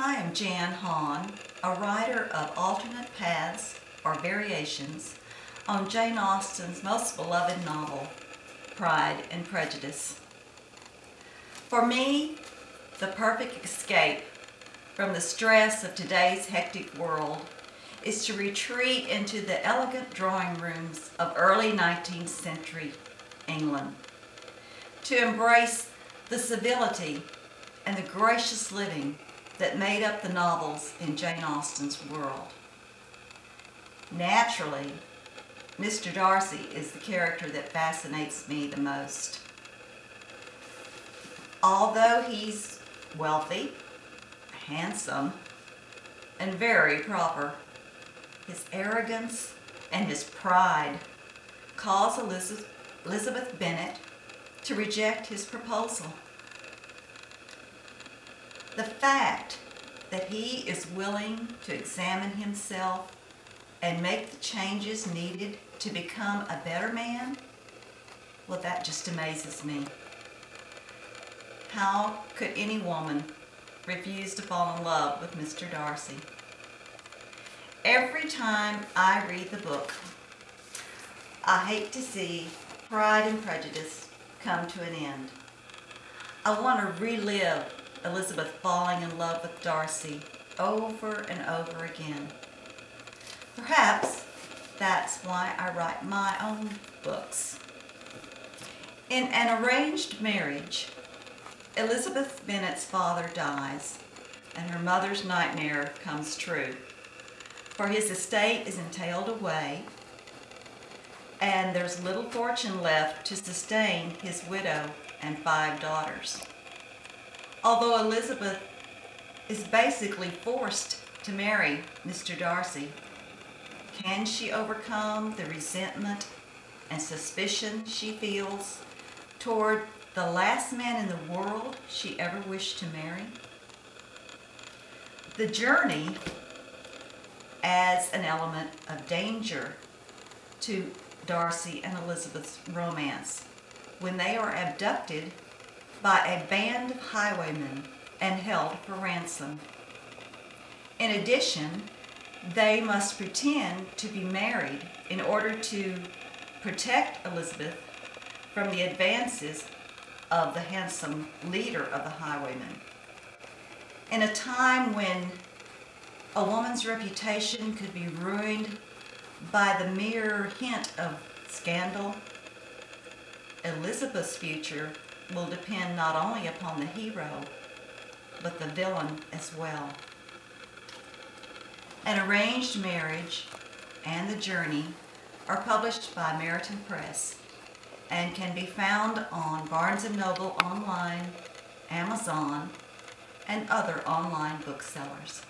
I am Jan Hahn, a writer of alternate paths or variations on Jane Austen's most beloved novel, Pride and Prejudice. For me, the perfect escape from the stress of today's hectic world is to retreat into the elegant drawing rooms of early 19th century England, to embrace the civility and the gracious living that made up the novels in Jane Austen's world. Naturally, Mr. Darcy is the character that fascinates me the most. Although he's wealthy, handsome, and very proper, his arrogance and his pride cause Elizabeth Bennet to reject his proposal. The fact that he is willing to examine himself and make the changes needed to become a better man, well, that just amazes me. How could any woman refuse to fall in love with Mr. Darcy? Every time I read the book, I hate to see Pride and Prejudice come to an end. I want to relive Elizabeth falling in love with Darcy over and over again. Perhaps that's why I write my own books. In an arranged marriage, Elizabeth Bennet's father dies and her mother's nightmare comes true, for his estate is entailed away and there's little fortune left to sustain his widow and 5 daughters. Although Elizabeth is basically forced to marry Mr. Darcy, can she overcome the resentment and suspicion she feels toward the last man in the world she ever wished to marry? The journey adds an element of danger to Darcy and Elizabeth's romance when they are abducted by a band of highwaymen and held for ransom. In addition, they must pretend to be married in order to protect Elizabeth from the advances of the handsome leader of the highwaymen. In a time when a woman's reputation could be ruined by the mere hint of scandal, Elizabeth's future will depend not only upon the hero, but the villain as well. An Arranged Marriage and The Journey are published by Merriton Press and can be found on Barnes & Noble online, Amazon, and other online booksellers.